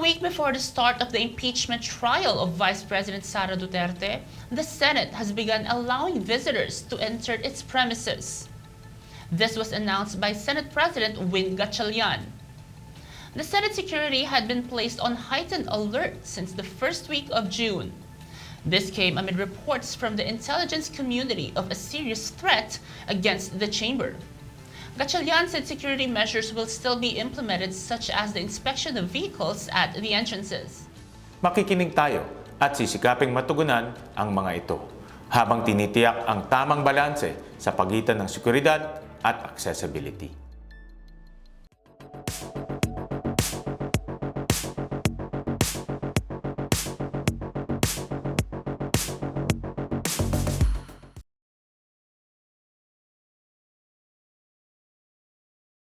week before the start of the impeachment trial of Vice President Sara Duterte, the Senate has begun allowing visitors to enter its premises. This was announced by Senate President Win Gatchalian. The Senate security had been placed on heightened alert since the first week of June. This came amid reports from the intelligence community of a serious threat against the chamber. Gatchalian said security measures will still be implemented, such as the inspection of vehicles at the entrances. Makikinig tayo at sisikaping matugunan ang mga ito habang tinitiyak ang tamang balanse sa pagitan ng seguridad at accessibility.